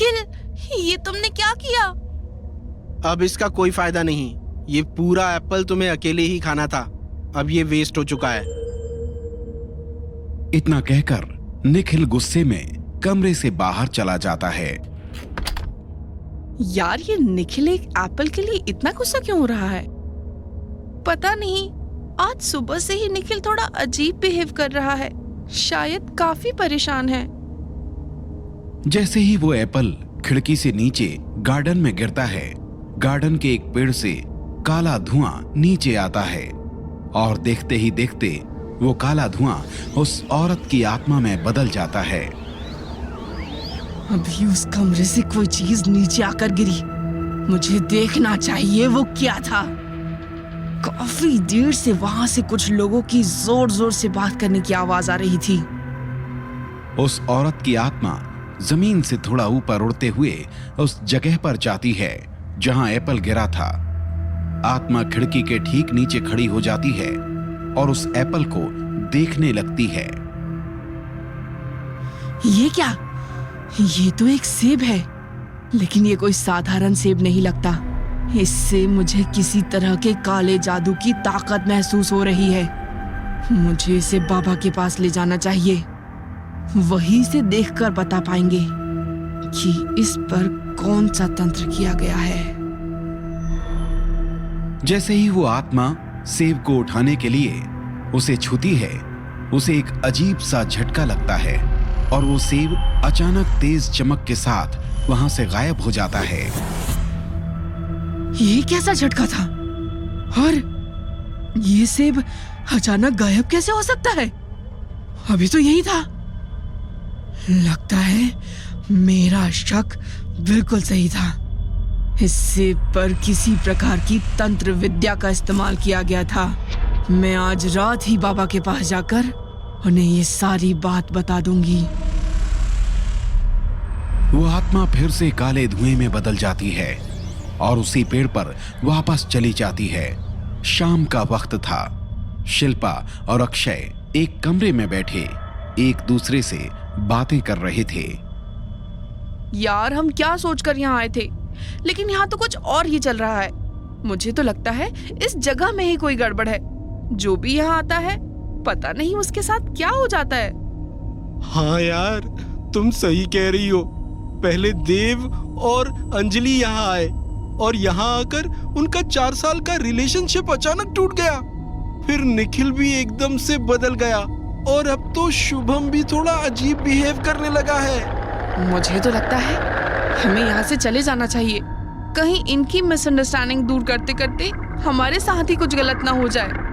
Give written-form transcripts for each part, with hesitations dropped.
निखिल, ये तुमने क्या किया? अब इसका कोई फायदा नहीं। ये पूरा एप्पल तुम्हें अकेले ही खाना था। अब ये वेस्ट हो चुका है। इतना कहकर निखिल गुस्से में कमरे से बाहर चला जाता है। यार, ये निखिल एक एप्पल के लिए इतना गुस्सा क्यों हो रहा है? पता नहीं, आज सुबह से ही निखिल थोड़ा अजीब बिहेव कर रहा है। शायद काफी परेशान है। जैसे ही वो एप्पल खिड़की से नीचे गार्डन में गिरता है, गार्डन के एक पेड़ से काला धुआं नीचे आता है और देखते ही देखते वो काला धुआं उस औरत की आत्मा में बदल जाता है। अभी उस कमरे से कोई चीज नीचे आकर गिरी। मुझे देखना चाहिए वो क्या था। काफी देर से वहां से कुछ लोगों की जोर जोर से बात करने की आवाज आ रही थी। उस औरत की आत्मा जमीन से थोड़ा ऊपर उड़ते हुए उस जगह पर जाती है जहां एप्पल गिरा था। आत्मा खिड़की के ठीक नीचे खड़ी हो जाती है और उस एप्पल को देखने लगती है। ये क्या? ये तो एक सेब है, लेकिन ये कोई साधारण सेब नहीं लगता। इससे मुझे किसी तरह के काले जादू की ताकत महसूस हो रही है। मुझे इसे बाबा के पास ले जाना चाहिए। वहीं से देखकर बता पाएंगे कि इस पर कौन सा तंत्र किया गया है। जैसे ही वो आत्मा सेब को उठाने के लिए उसे छूती है, उसे एक अजीब सा झटका लगता है और वो सेब अचानक तेज चमक के साथ वहां से गायब हो जाता है। ये कैसा झटका था? और ये सेब अचानक गायब कैसे हो सकता है? अभी तो यही था। लगता है मेरा शक बिल्कुल सही था। इस सेब पर किसी प्रकार की तंत्र विद्या का इस्तेमाल किया गया था। मैं आज रात ही बाबा के पास जाकर उन्हें ये सारी बात बता दूंगी। वो आत्मा फिर से काले धुएं में बदल जाती है और उसी पेड़ पर वापस चली जाती है। शाम का वक्त था। शिल्पा और अक्षय एक कमरे में बैठे एक दूसरे से बातें कर रहे थे। यार, हम क्या सोचकर यहाँ आए थे, लेकिन यहाँ तो कुछ और ही चल रहा है। मुझे तो लगता है इस जगह में ही कोई गड़बड़ है। जो भी यहाँ आता है, पता नहीं उसके साथ क्या हो जाता है। हाँ यार, तुम सही कह रही हो। पहले देव और अंजलि यहाँ आए और यहाँ आकर उनका 4 साल का रिलेशनशिप अचानक टूट गया। फिर निखिल भी एकदम से बदल गया और अब तो शुभम भी थोड़ा अजीब बिहेव करने लगा है। मुझे तो लगता है हमें यहाँ से चले जाना चाहिए। कहीं इनकी मिसअंडरस्टैंडिंग दूर करते करते हमारे साथ ही कुछ गलत ना हो जाए।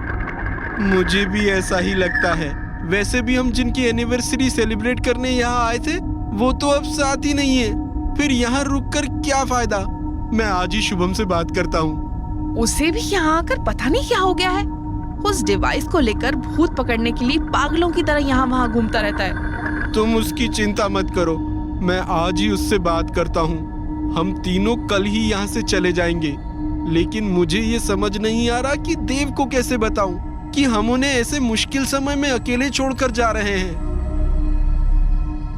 मुझे भी ऐसा ही लगता है। वैसे भी हम जिनकी एनिवर्सरी सेलिब्रेट करने यहाँ आए थे, वो तो अब साथ ही नहीं है। फिर यहाँ रुककर क्या फायदा? मैं आज ही शुभम से बात करता हूँ। उसे भी यहाँ आकर पता नहीं क्या हो गया है। उस डिवाइस को लेकर भूत पकड़ने के लिए पागलों की तरह यहाँ वहाँ घूमता रहता है। तुम उसकी चिंता मत करो, मैं आज ही उससे बात करता हूँ। हम तीनों कल ही यहाँ से चले जाएंगे। लेकिन मुझे ये समझ नहीं आ रहा कि देव को कैसे बताऊं कि हम उन्हें ऐसे मुश्किल समय में अकेले छोड़कर जा रहे हैं।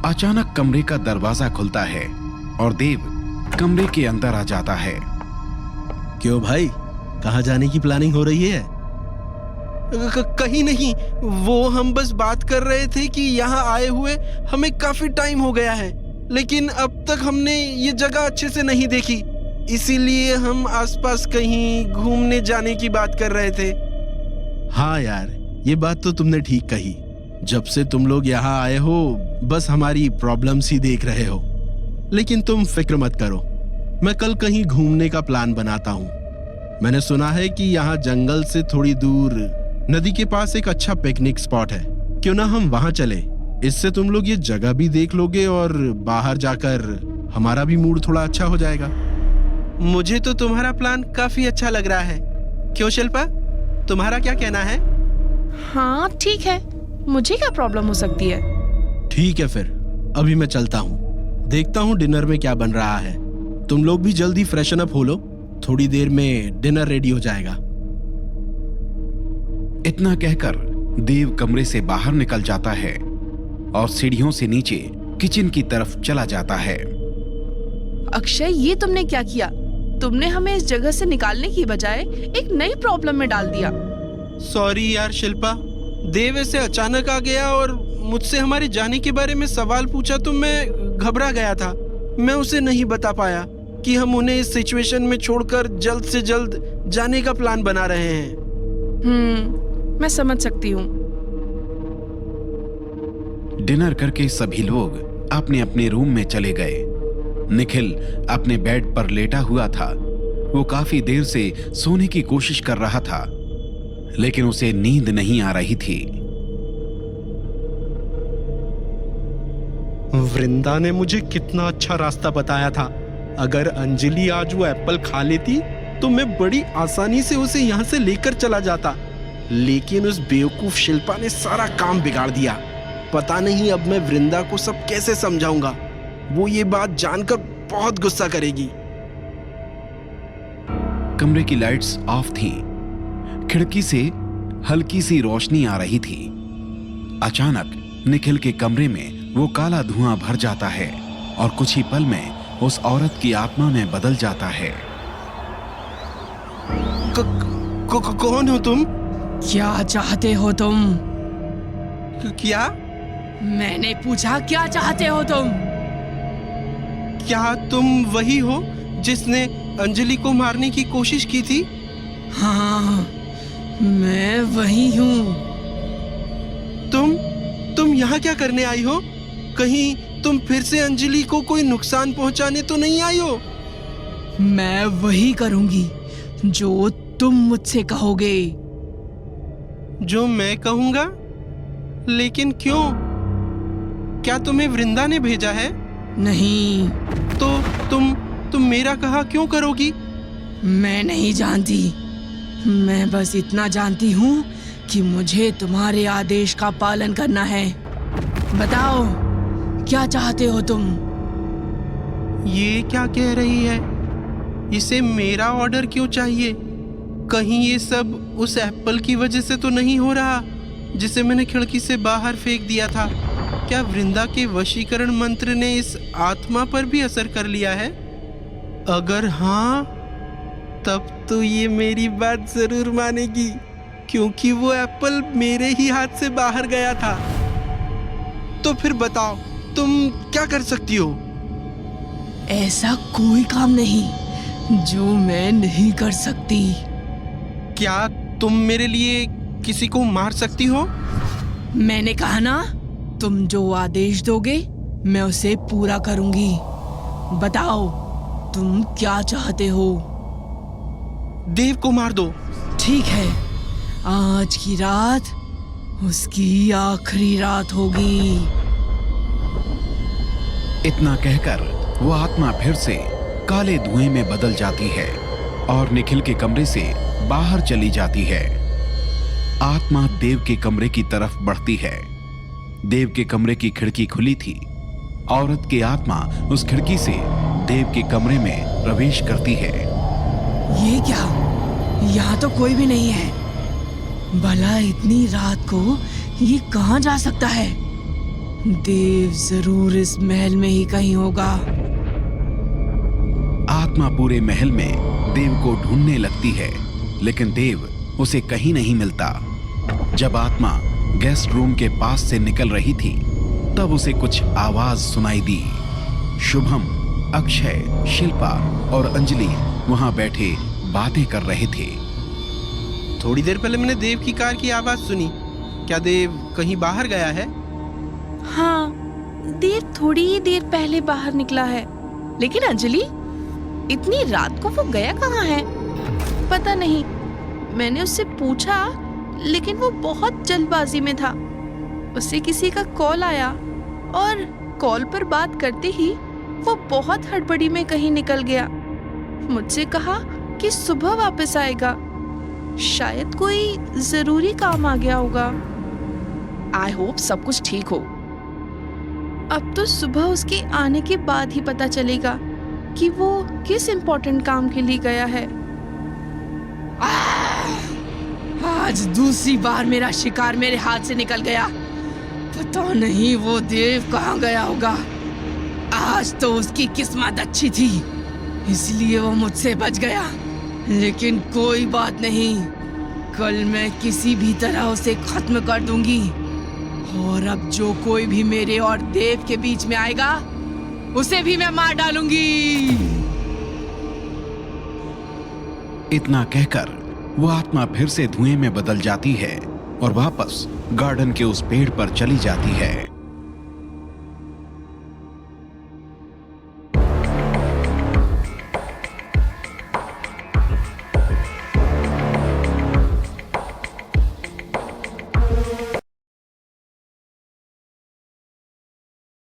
अचानक कमरे का दरवाजा खुलता है और देव कमरे के अंदर आ जाता है। क्यों भाई, कहाँ जाने की प्लानिंग हो रही है? कहीं नहीं, वो हम बस बात कर रहे थे कि यहाँ आए हुए हमें काफी टाइम हो गया है, लेकिन अब तक हमने ये जगह अच्छे से नहीं देखी, इसीलिए हम आसपास कहीं घूमने जाने की बात कर रहे थे। हाँ यार, ये बात तो तुमने ठीक कही। जब से तुम लोग यहाँ आए हो, बस हमारी प्रॉब्लम्स ही देख रहे हो। लेकिन तुम फिक्र मत करो, मैं कल कहीं घूमने का प्लान बनाता हूँ। मैंने सुना है कि यहाँ जंगल से थोड़ी दूर नदी के पास एक अच्छा पिकनिक स्पॉट है। क्यों ना हम वहाँ चले? इससे तुम लोग ये जगह भी देख लोगे और बाहर जाकर हमारा भी मूड थोड़ा अच्छा हो जाएगा। मुझे तो तुम्हारा प्लान काफी अच्छा लग रहा है। क्यों शिल्पा, तुम्हारा क्या कहना है? हाँ ठीक है, मुझे क्या प्रॉब्लम हो सकती है। ठीक है, फिर अभी मैं चलता हूँ। देखता हूँ डिनर में क्या बन रहा है। तुम लोग भी जल्दी फ्रेशन अप हो लो, थोड़ी देर में डिनर रेडी हो जाएगा। इतना कहकर देव कमरे से बाहर निकल जाता है और सीढ़ियों से नीचे किचन की तरफ चला जाता है। अक्षय, ये तुमने क्या किया? तुमने हमें इस जगह से निकालने की बजाय एक नई प्रॉब्लम में डाल दिया। सॉरी यार शिल्पा, देव ऐसे अचानक आ गया और मुझसे हमारे जाने के बारे में सवाल पूछा तो मैं घबरा गया था। मैं उसे नहीं बता पाया कि हम उन्हें इस सिचुएशन में छोड़कर जल्द से जल्द जाने का प्लान बना रहे हैं। मैं समझ सकती हूँ। डिनर करके सभी लोग अपने अपने रूम में चले गए। निखिल अपने बेड पर लेटा हुआ था। वो काफी देर से सोने की कोशिश कर रहा था, लेकिन उसे नींद नहीं आ रही थी। वृंदा ने मुझे कितना अच्छा रास्ता बताया था। अगर अंजलि आज वो एप्पल खा लेती तो मैं बड़ी आसानी से उसे यहाँ से लेकर चला जाता, लेकिन उस बेवकूफ शिल्पा ने सारा काम बिगाड़ दिया। पता नहीं अब मैं वृंदा को सब कैसे समझाऊंगा। वो ये बात जानकर बहुत गुस्सा करेगी। कमरे की लाइट्स ऑफ थीं। खिड़की से हल्की सी रोशनी आ रही थी। अचानक निखिल के कमरे में वो काला धुआं भर जाता है और कुछ ही पल में उस औरत की आत्मा में बदल जाता है। कौन हो तुम? क्या चाहते हो तुम? क्या? मैंने पूछा क्या चाहते हो तुम? क्या तुम वही हो जिसने अंजलि को मारने की कोशिश की थी? हाँ, मैं वही हूँ। तुम यहाँ क्या करने आई हो? कहीं तुम फिर से अंजलि को कोई नुकसान पहुंचाने तो नहीं आई हो? मैं वही करूंगी जो तुम मुझसे कहोगे। जो मैं कहूंगा? लेकिन क्यों? क्या तुम्हें वृंदा ने भेजा है? नहीं। तो तुम मेरा कहा क्यों करोगी? मैं नहीं जानती। मैं बस इतना जानती हूँ कि मुझे तुम्हारे आदेश का पालन करना है। बताओ, क्या चाहते हो तुम? ये क्या कह रही है? इसे मेरा ऑर्डर क्यों चाहिए? कहीं ये सब उस एप्पल की वजह से तो नहीं हो रहा जिसे मैंने खिड़की से बाहर फेंक दिया था? क्या वृंदा के वशीकरण मंत्र ने इस आत्मा पर भी असर कर लिया है? अगर हाँ, तब तो ये मेरी बात जरूर मानेगी, क्योंकि वो एप्पल मेरे ही हाथ से बाहर गया था। तो फिर बताओ, तुम क्या कर सकती हो? ऐसा कोई काम नहीं जो मैं नहीं कर सकती। क्या तुम मेरे लिए किसी को मार सकती हो? मैंने कहा ना, तुम जो आदेश दोगे मैं उसे पूरा करूंगी। बताओ, तुम क्या चाहते हो? देव को मार दो। ठीक है, आज की रात उसकी आखिरी रात होगी। इतना कहकर वो आत्मा फिर से काले धुएं में बदल जाती है और निखिल के कमरे से बाहर चली जाती है। आत्मा देव के कमरे की तरफ बढ़ती है। देव के कमरे की खिड़की खुली थी। औरत की आत्मा उस खिड़की से देव के कमरे में प्रवेश करती है। ये क्या? यहाँ तो कोई भी नहीं है। भला इतनी रात को ये कहाँ जा सकता है? देव जरूर इस महल में ही कहीं होगा। आत्मा पूरे महल में देव को ढूंढने लगती है, लेकिन देव उसे कहीं नहीं मिलता। जब आत्मा गेस्ट रूम के पास से निकल रही थी, तब उसे कुछ आवाज सुनाई दी। शुभम, अक्षय, शिल्पा और अंजलि वहां बैठे बातें कर रहे थे। थोड़ी देर पहले मैंने देव की कार की आवाज सुनी। क्या देव कहीं बाहर गया है? हाँ, देव थोड़ी ही देर पहले बाहर निकला है। लेकिन अंजलि, इतनी रात को वो गया कहाँ है? पता नहीं। मैंने उससे पूछा, लेकिन वो बहुत जल्दबाजी में था। उसे किसी का कॉल आया और कॉल पर बात करते ही वो बहुत हड़बड़ी में कहीं निकल गया। मुझसे कहा कि सुबह वापस आएगा। शायद कोई जरूरी काम आ गया होगा। आई होप सब कुछ ठीक हो। अब तो सुबह उसके आने के बाद ही पता चलेगा कि वो किस इम्पोर्टेंट काम के लिए गया है। आज दूसरी बार मेरा शिकार मेरे हाथ से निकल गया। पता नहीं वो देव कहाँ गया होगा। आज तो उसकी किस्मत अच्छी थी, इसलिए वो मुझसे बच गया। लेकिन कोई बात नहीं, कल मैं किसी भी तरह उसे खत्म कर दूंगी। और अब जो कोई भी मेरे और देव के बीच में आएगा, उसे भी मैं मार डालूंगी। इतना कहकर वो आत्मा फिर से धुएं में बदल जाती है और वापस गार्डन के उस पेड़ पर चली जाती है।